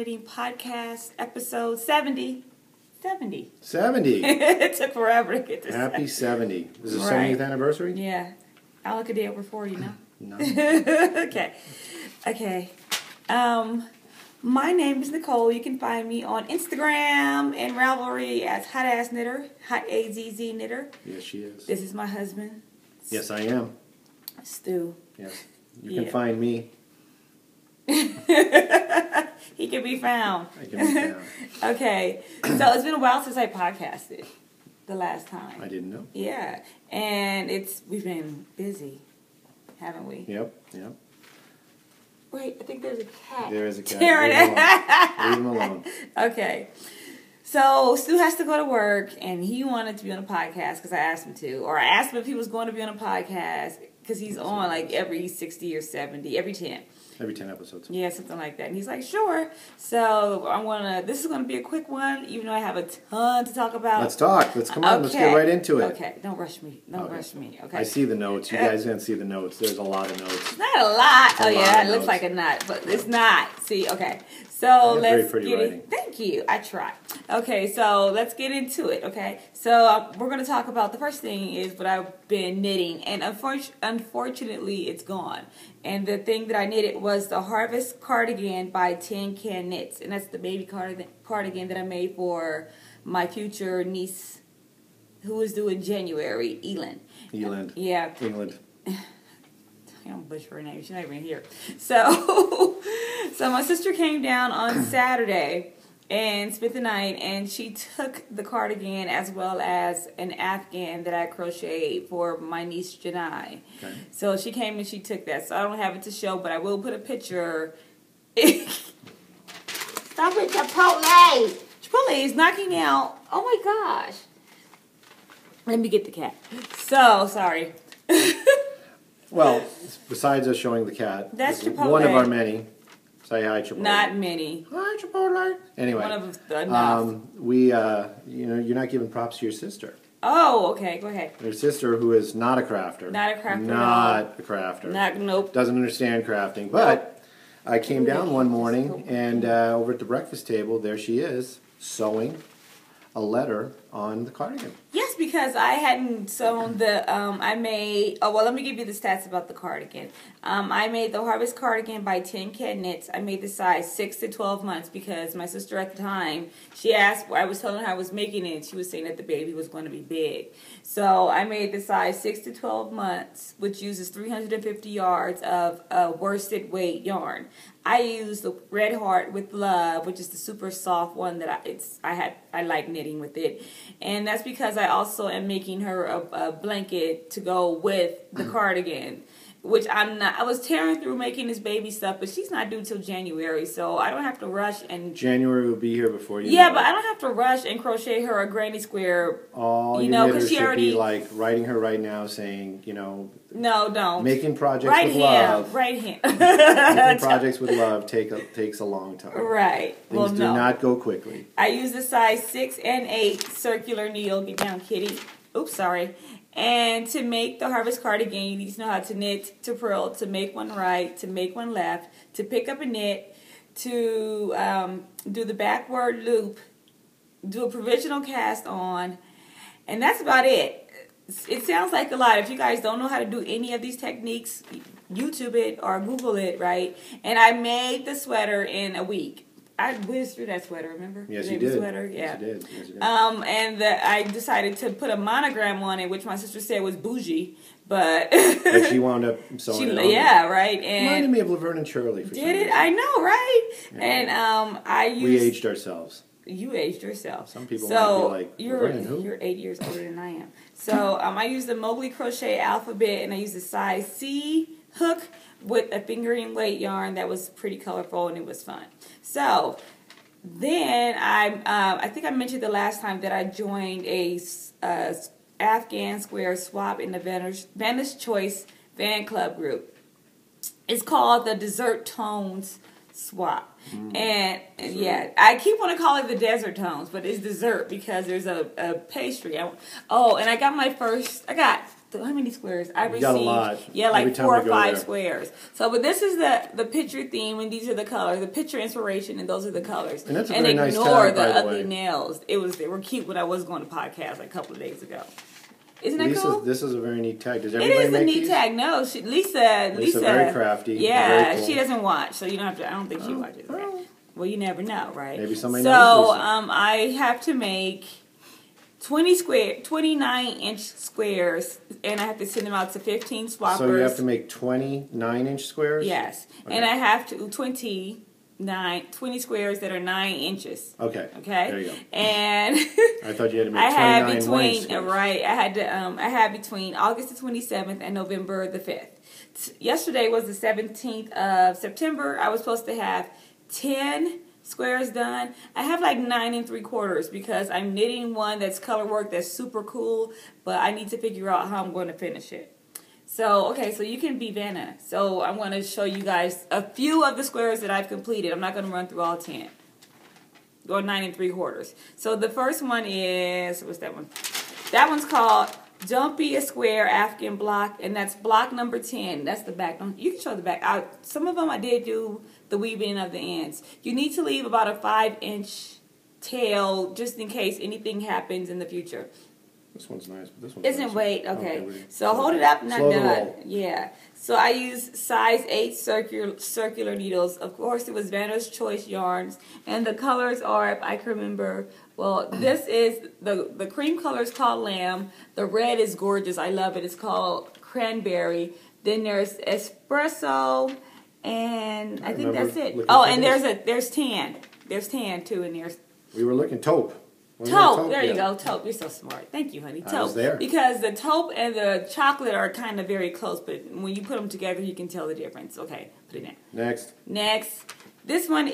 Knitting Podcast, episode 70. 70. 70. It took forever to get this. Happy 70. Is it the Right. 70th anniversary? Yeah. I look a day over 40 now. No. Okay. My name is Nicole. You can find me on Instagram and Ravelry as Hot Ass Knitter, Hot AZZ Knitter. Yes, she is. This is my husband. Yes, I am. Stu. Yes. You can find me. He can be found. I can be found. Okay. So it's been a while since I podcasted the last time. I didn't know. Yeah. And we've been busy, haven't we? Yep. Wait, I think there's a cat. There is a cat. Tearing Leave him alone. Okay. So Stu has to go to work, and he wanted to be on a podcast because I asked him to. Or I asked him if he was going to be on a podcast because he's on like every 60 or 70, every 10. Every 10 episodes. Yeah, something like that. And he's like, sure. So this is going to be a quick one, even though I have a ton to talk about. Let's talk. Let's come on. Let's get right into it. Okay, don't rush me. Don't rush me. Okay. I see the notes. You guys didn't see the notes. There's a lot of notes. Not a lot. A lot it of looks notes. like a knot, but it's not. See, okay. So let's pretty get writing. it. Thank you. I try. Okay, so let's get into it. Okay, so we're going to talk about the first thing is what I've been knitting, and unfortunately, it's gone. And the thing that I knitted was the Harvest Cardigan by Tin Can Knits, and that's the baby cardigan that I made for my future niece, who is due in January, Elin. Yeah. England. I don't butcher her name. She's not even here. So my sister came down on Saturday and spent the night, and she took the cardigan as well as an Afghan that I crocheted for my niece Janai. Okay. So she came and she took that. So I don't have it to show, but I will put a picture. Stop it, Chipotle! Chipotle is knocking out. Oh my gosh. Let me get the cat. So sorry. Well, besides us showing the cat, That's this is Chipotle. one of our many. Say hi, Chipotle. Not many. Hi, Chipotle. Anyway, One of enough. you're not giving props to your sister. Oh, okay. Go ahead. Your sister, who is not a crafter. Not a crafter at all. Not a crafter. Nope. Doesn't understand crafting. But I came down one morning, and over at the breakfast table, there she is, sewing a letter on the cardigan. Yes, because I hadn't sewn let me give you the stats about the cardigan. I made the Harvest Cardigan by Tin Can Knits. I made the size 6 to 12 months because my sister at the time, she asked, I was telling her I was making it, and she was saying that the baby was going to be big. So I made the size 6 to 12 months, which uses 350 yards of worsted weight yarn. I used the Red Heart with Love, which is the super soft one that I like knitting with it. And that's because I also am making her a blanket to go with the cardigan, which I was tearing through making this baby stuff, but she's not due till January, so I don't have to rush and... January will be here before you Yeah, know but it. I don't have to rush and crochet her a granny square. All you your know, knitters because she should already... be like writing her right now saying, No, don't. making projects Right with hand. love. Right hand. Making projects with love takes a long time. Right. Things do not go quickly. I use the size 6 and 8 circular needle. Get down, kitty. Oops, sorry. And to make the Harvest Cardigan, you need to know how to knit, to purl, to make one right, to make one left, to pick up a knit, to do the backward loop, do a provisional cast on, and that's about it. It sounds like a lot. If you guys don't know how to do any of these techniques, YouTube it or Google it, right? And I made the sweater in a week. I whizzed through that sweater, remember? Yes, The you baby did. Sweater? Yeah. Yes, you did. Yes, you did. I decided to put a monogram on it, which my sister said was bougie, but But she wound up sewing it on. yeah, right. Reminded And me of Laverne and Shirley. For some did it? reason. I know, right? Yeah. And I used. We aged ourselves. You aged yourself. Some people might be like, Laverne and who? You're 8 years older than I am. So I used the Mowgli Crochet Alphabet, and I used the size C hook with a fingering weight yarn that was pretty colorful, and it was fun. So then I think I mentioned the last time that I joined a Afghan square swap in the Vanish Choice fan club group. It's called the Desert Tones Swap. And yeah, I keep wanting to call it the Desert Tones, but it's dessert because there's a pastry. And I got how many squares? I received, got a lot. yeah, like Every time 4 we or go 5 there. squares. So, but this is the picture theme, and these are the colors. The picture inspiration, and those are the colors. And that's a very nice ignore tag, the by the ugly way. nails. They were cute when I was going to podcast like a couple of days ago. Isn't that Lisa, cool? this is a very neat tag. Does It everybody is a make neat these? tag. No, Lisa, very crafty. Yeah, Very cool. she doesn't watch, so you don't have to. I don't think she watches. Right? Well, you never know, right? Maybe somebody so, knows Lisa. I have to make 29-inch squares, and I have to send them out to 15 swappers. So you have to make 29-inch squares? Yes, Okay. and I have to 20 squares that are 9 inches. Okay. Okay. There you go. And I thought you had to make I had 29 between squares. right. I had between August the 27th and November the 5th. Yesterday was the 17th of September. I was supposed to have 10 squares done. I have like 9 3/4 because I'm knitting one that's color work that's super cool, but I need to figure out how I'm going to finish it. So, okay, so you can be Vanna. So I'm going to show you guys a few of the squares that I've completed. I'm not going to run through all 10. Or 9 3/4. So the first one is, what's that one? That one's called Don't Be a Square Afghan Block, and that's block number 10. That's the back. You can show the back. Some of them I did do the weaving of the ends. You need to leave about a 5-inch tail just in case anything happens in the future. This one's nice, but this one's Isn't nice. weight okay? Wait. So hold it up, not Slow the done. roll. Yeah. So I used size 8 circular needles. Of course, it was Vanna's Choice yarns, and the colors are, if I can remember. Well, this is the cream color is called Lamb. The red is gorgeous. I love it. It's called Cranberry. Then there's Espresso, and I think remember that's it. looking Oh, for and this. there's tan. There's tan too, and there's We were looking taupe. Wasn't there taupe. There you Yeah. go. Taupe. You're so smart. Thank you, honey. Taupe. I was there. Because the taupe and the chocolate are kind of very close, but when you put them together, you can tell the difference. Okay, put it in. Next. Next, this one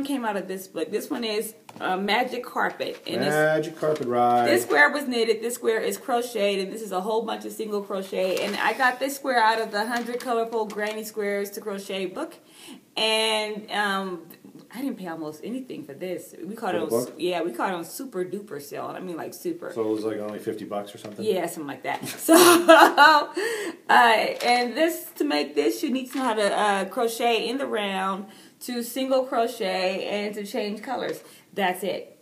came out of this book. This one is Magic Carpet. And Magic Carpet Ride. this square was knitted, this square is crocheted, and this is a whole bunch of single crochet. And I got this square out of the 100 Colorful Granny Squares to Crochet book. And I didn't pay almost anything for this. We caught it For the on, book? yeah, we caught it on super duper sale. I mean, like super. So it was like only $50 or something? Yeah, something like that. So, and to make this, you need to know how to crochet in the round, to single crochet, and to change colors. That's it.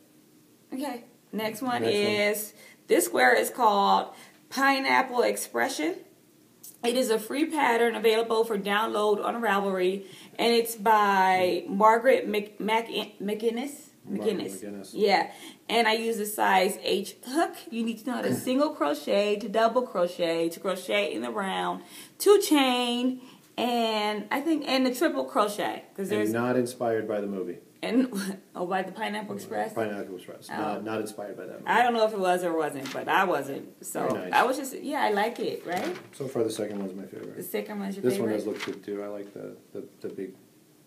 Okay. Next one is, this square is called Pineapple Expression. It is a free pattern available for download on Ravelry, and it's by Margaret McGinnis. Yeah, and I use the size H hook. You need to know how to single crochet, to double crochet, to crochet in the round, to chain, and the triple crochet, because there's not inspired by the movie. By the Pineapple Express. Pineapple Express. Oh. Not inspired by that movie. I don't know if it was or wasn't, but I wasn't. So Very nice. I was just, I like it, right? So far, the second one's my The favorite. second one's your This favorite. one does look good too. I like the big,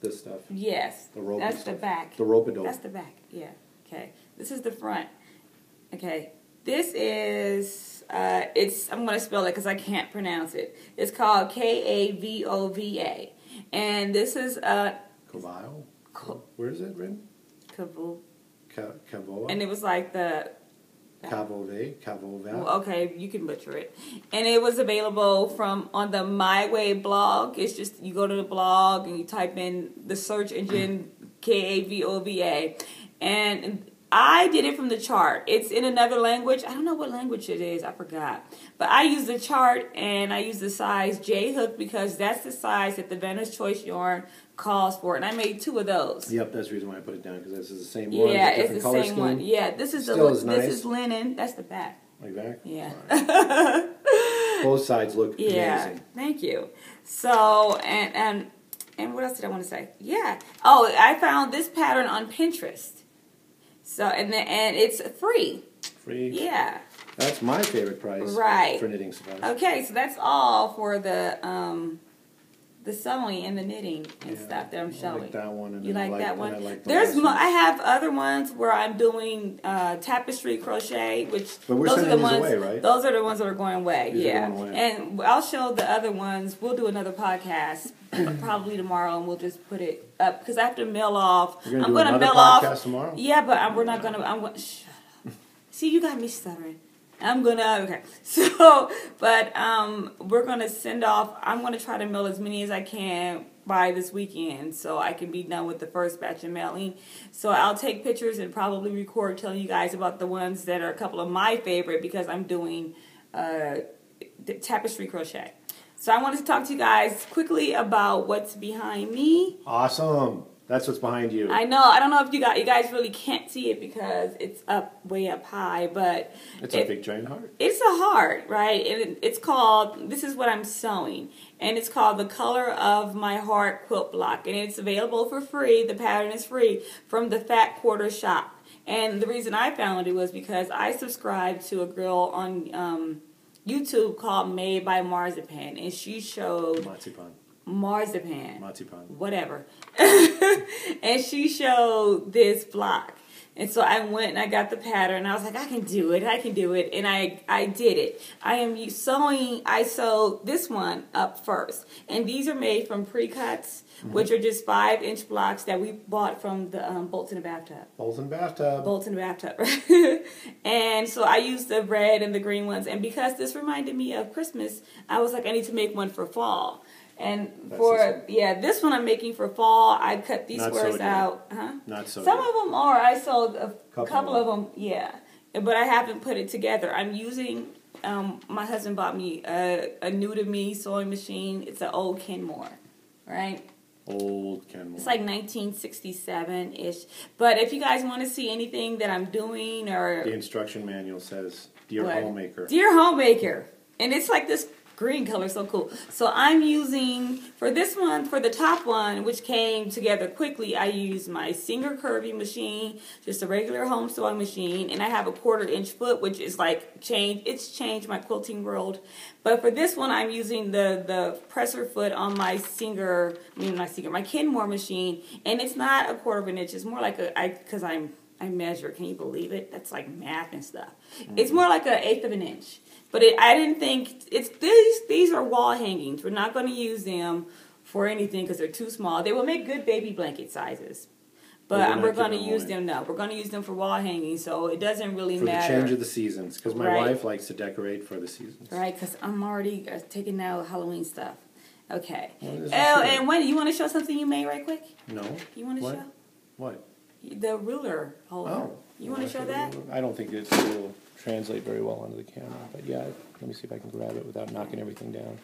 this stuff. Yes. The rope That's and the stuff. back. The rope-a-dope. That's the back. Yeah. Okay. This is the front. Okay. This is I'm going to spell it because I can't pronounce it. It's called Kavova, and this is Kavio? Where is it written? Kavu. Kavoa? And it was like the Kavova? okay, you can butcher it. And it was available on the My Way blog. It's just, you go to the blog and you type in the search engine Kavova. And I did it from the chart. It's in another language. I don't know what language it is. I forgot. But I use the chart, and I use the size J hook because that's the size that the Vanna's Choice yarn calls for. And I made 2 of those. Yep, that's the reason why I put it down, because this is the same one. Yeah, with it's different the color same scheme. one. Yeah, this is Still is this nice. is linen. That's the back. Like that? Yeah. Both sides look amazing. Thank you. So, and what else did I want to say? Yeah. Oh, I found this pattern on Pinterest. So, and it's free. Free? Yeah. That's my favorite price. Right. For knitting supplies. Okay, so that's all for the sewing and the knitting and stuff that I'm showing. I like that one. And You then like that one? I like the There's last one. I have other ones where I'm doing tapestry crochet, which But we're those are the sending these ones. away, right? Those are the ones that are going away. These are yeah, going away. and I'll show the other ones. We'll do another podcast probably tomorrow, and we'll just put it up because I have to mail off. You're gonna I'm do going to another mail off podcast tomorrow? Yeah, but we're not going to. Shut up. See, you got me stuttering. Okay. So, but we're gonna send off. I'm gonna try to mail as many as I can by this weekend, so I can be done with the first batch of mailing. So I'll take pictures and probably record telling you guys about the ones that are a couple of my favorite because I'm doing tapestry crochet. So I wanted to talk to you guys quickly about what's behind me. Awesome. That's what's behind you. I know. I don't know if you guys really can't see it because it's way up high, but it's a big giant heart. It's a heart, right? And it's called. This is what I'm sewing, and it's called the Color of My Heart quilt block, and it's available for free. The pattern is free from the Fat Quarter Shop. And the reason I found it was because I subscribed to a girl on YouTube called Made by Marzipan, and she showed Marzipan, whatever. And she showed this block. And so I went and I got the pattern. And I was like, I can do it. And I did it. I sewed this one up first. And these are made from pre-cuts, which are just 5-inch blocks that we bought from the Bolts in the Bathtub. Bolts in the Bathtub. And so I used the red and the green ones. And because this reminded me of Christmas, I was like, I need to make one for fall. And this one I'm making for fall. I cut these squares out. Not so. Some of them are. I sold a couple of them. Yeah, but I haven't put it together. I'm using. My husband bought me a new to me sewing machine. It's an old Kenmore, right? Old Kenmore. It's like 1967-ish. But if you guys want to see anything that I'm doing or the instruction manual says, "Dear Homemaker." Dear Homemaker, and it's like this green color, so cool. So I'm using, for this one, for the top one, which came together quickly, I used my Singer Curvy machine, just a regular home sewing machine, and I have a 1/4-inch foot, which is like changed my quilting world. But for this one, I'm using the presser foot on my my Kenmore machine, and it's not a 1/4 of an inch. It's more like because I measure. Can you believe it? That's like math and stuff. It's more like 1/8 of an inch. But I didn't think it's these are wall hangings. We're not going to use them for anything because they're too small. They will make good baby blanket sizes, but we're going to use them. No, we're going to use them for wall hanging. So it doesn't really matter for the change of the seasons because my wife likes to decorate for the seasons. Right, because I'm already taking out Halloween stuff. Okay. And when you want to show something you made right quick? No. You want to show? What? The ruler holder. Oh. You want to show that? I don't think it will translate very well onto the camera, but yeah, let me see if I can grab it without knocking everything down.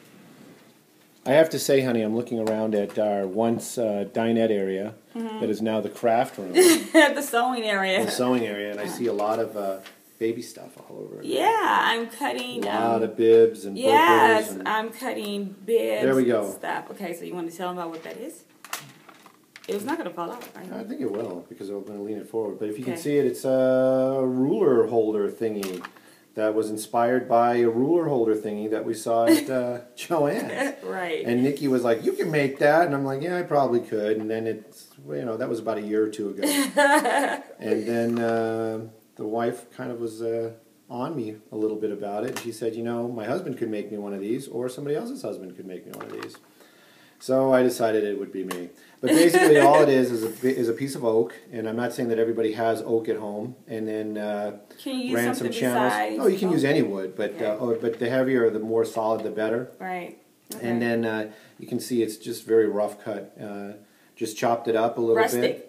I have to say, honey, I'm looking around at our once dinette area that is now the craft room. The sewing area. The sewing area, and I see a lot of baby stuff all over it. Yeah, I'm cutting. A lot of bibs and yes, and I'm cutting bibs. There we go. And stuff. Okay, so you want to tell them about what that is? It was not going to fall out, right? I think it will, because I'm going to lean it forward. But if you can see it, it's a ruler holder thingy that was inspired by a ruler holder thingy that we saw at Joann's. Right. And Nikki was like, you can make that. And I'm like, yeah, I probably could. And then that was about a year or two ago. And then the wife kind of was on me a little bit about it. She said, my husband could make me one of these, or somebody else's husband could make me one of these. So I decided it would be me. But basically all it is a piece of oak, and I'm not saying that everybody has oak at home, and then can you use ran some channels. Oh, you can use any wood, but but the heavier, the more solid, the better. Right. Okay. And then you can see it's just very rough cut. Just chopped it up a little bit.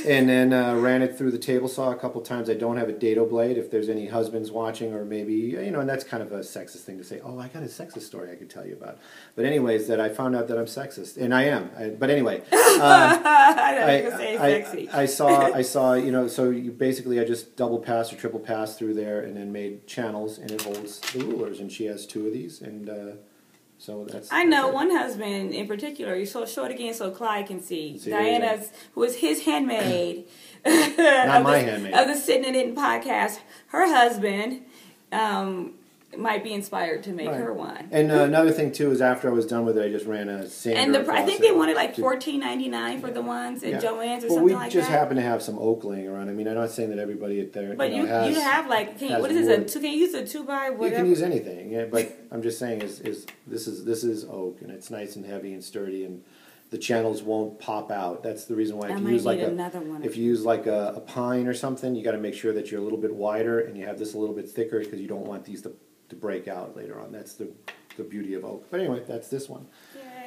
And then ran it through the table saw a couple times. I don't have a dado blade. If there's any husbands watching, or maybe, and that's kind of a sexist thing to say, oh, I got a sexist story I could tell you about. But anyways, that I found out that I'm sexist. And I am. But anyway. I saw, so basically I just double passed or triple passed through there and then made channels, and it holds the rulers. And she has 2 of these, and so I know one husband in particular. You show it again so Clyde can see. Diana's, who is his handmaid. Not my handmaid. Of the Sitting and Knitting podcast. Her husband might be inspired to make her one. And another thing too is after I was done with it, I just ran a sander. And I think they wanted like $14.99 for the ones at Joann's or something like that. We just happen to have some oak laying around. I mean, I'm not saying that everybody at there. But you have like, what is this? Can you use a 2x whatever? You can use anything. Yeah, but I'm just saying is this is oak, and it's nice and heavy and sturdy, and the channels won't pop out. That's the reason why I might need another one. If you use like a pine or something, you got to make sure that you're a little bit wider and you have this a little bit thicker because you don't want these to break out later on. That's the beauty of oak. But anyway, that's this one.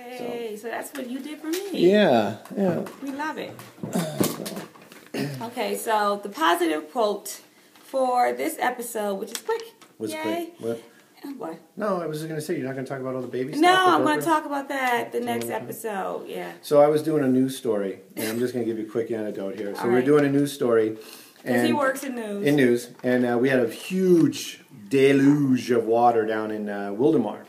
Yay! So that's what you did for me. Yeah. We love it. Okay, so the positive quote for this episode, which is quick. Was Yay. quick. What? No, I was just going to say, you're not going to talk about all the baby stuff? No, I'm going to talk about that the next episode. Yeah. So I was doing a news story, and I'm just going to give you a quick anecdote here. So All we're right. doing a news story. Because he works in news. In news. And we had a huge deluge of water down in Wildemar,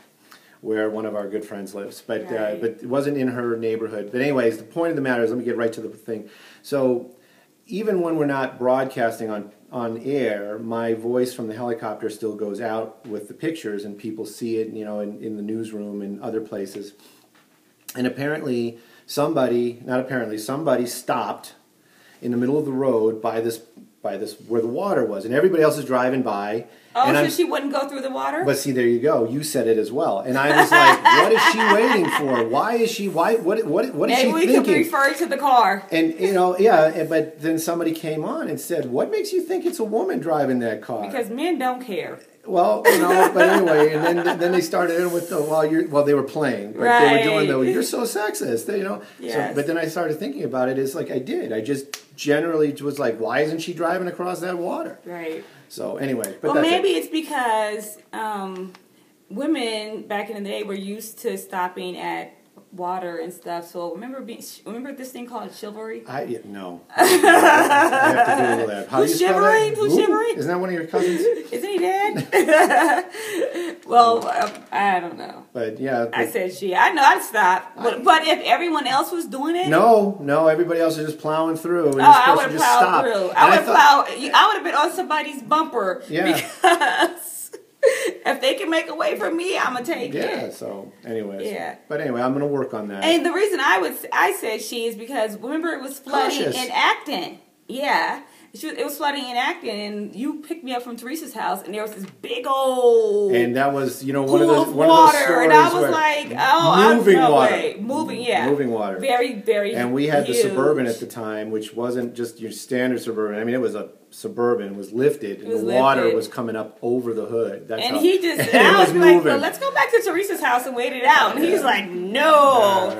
where one of our good friends lives. But Right. but it wasn't in her neighborhood. But anyways, the point of the matter is, let me get right to the thing. So even when we're not broadcasting on air, my voice from the helicopter still goes out with the pictures, and people see it, in the newsroom and other places. And apparently, somebody stopped in the middle of the road by this where the water was, and everybody else is driving by. Oh, and so she wouldn't go through the water? But see, there you go. You said it as well, and I was like, "What is she waiting for? Why is she? What is she thinking?" Maybe we could refer to the car. And yeah. But then somebody came on and said, "What makes you think it's a woman driving that car?" Because men don't care. Well, but anyway, and then they started in with they were playing, but they were doing "you're so sexist," Yes. So, but then I started thinking about it. It's like I just generally was like, why isn't she driving across that water? Right. So anyway, but well, maybe it's because women back in the day were used to stopping at water and stuff. So remember this thing called chivalry? No. I have to Google that. How Who's do you spell shivering? that? Who's shivering? Isn't that one of your cousins? Isn't he dead? Well, I don't know. But yeah. I said she. I know I'd stop. But if everyone else was doing it? No. Everybody else is just plowing through. And I would have plowed through. I would have been on somebody's bumper. Yeah. Because if they can make a way for me, I'm going to take it. Yeah, so anyways. Yeah. But anyway, I'm going to work on that. And the reason I said she is because, remember, it was flooding Cautious. in Acton. Yeah. It was flooding in Acton, and you picked me up from Teresa's house, and there was this big old And that was, one pool of those of one water, of those stories and I was where like, oh, moving no water. way. Moving water. Very, very And we had huge. the Suburban at the time, which wasn't just your standard Suburban. I mean, it was a Suburban, it was lifted, and the water was coming up over the hood. That's And how, he just, and I was like, moving. well, let's go back to Teresa's house and wait it out. And he's like, no.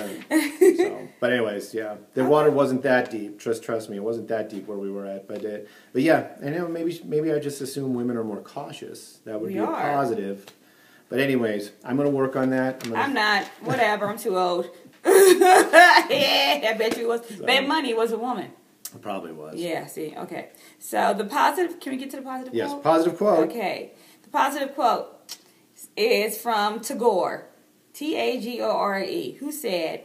But anyways, yeah, the water wasn't that deep. Trust me, it wasn't that deep where we were at. But yeah, and maybe I just assume women are more cautious. That would be a positive. But anyways, I'm going to work on that. I'm not. Whatever. I'm too old. I bet you was. Bet Money was a woman. It probably was. Yeah. See. Okay. So the positive. Can we get to the positive quote? Yes. Positive quote. Okay. The positive quote is from Tagore, Tagore, who said,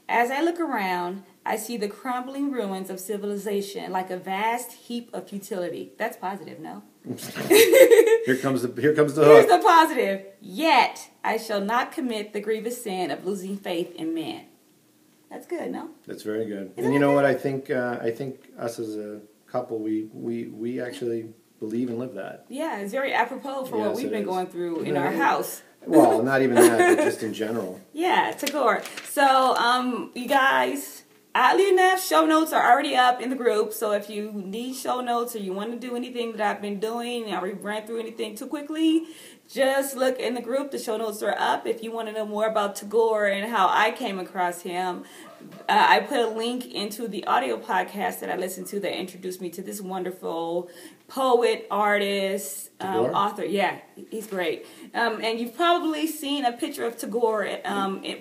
"As I look around, I see the crumbling ruins of civilization like a vast heap of futility." That's positive, no? Here comes the Here's hook. the positive. "Yet I shall not commit the grievous sin of losing faith in men." That's good, no? That's very good. And you know what? I think us as a couple, we actually believe and live that. Yeah, it's very apropos for what Yes, we've it been is. going through in our house. Well, not even that, but just in general. Yeah, Tagore. So, you guys, oddly enough, show notes are already up in the group. So if you need show notes or you want to do anything that I've been doing, and I ran through anything too quickly, just look in the group. The show notes are up. If you want to know more about Tagore and how I came across him, I put a link into the audio podcast that I listened to that introduced me to this wonderful poet, artist, author. Yeah, he's great. And you've probably seen a picture of Tagore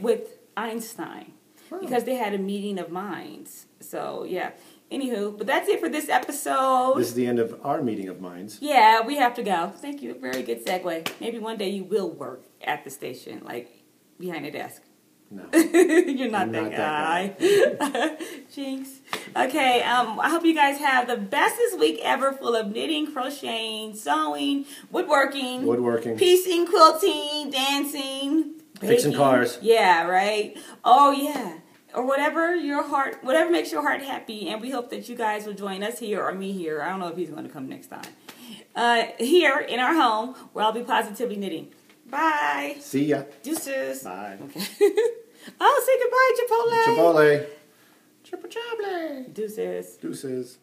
with Einstein because they had a meeting of minds. So, yeah. Anywho, but that's it for this episode. This is the end of our meeting of minds. Yeah, we have to go. Thank you. Very good segue. Maybe one day you will work at the station, like behind a desk. No. You're not that guy. Jinx. Okay, I hope you guys have the bestest week ever, full of knitting, crocheting, sewing, woodworking, piecing, quilting, dancing, baking. Fixing cars. Yeah, right. Oh, yeah. Or whatever makes your heart happy. And we hope that you guys will join us here or me here. I don't know if he's going to come next time. Here in our home where I'll be positively knitting. Bye. See ya. Deuces. Bye. Okay. Oh, say goodbye, Chipotle. Chipotle. Chipotle. Deuces. Deuces.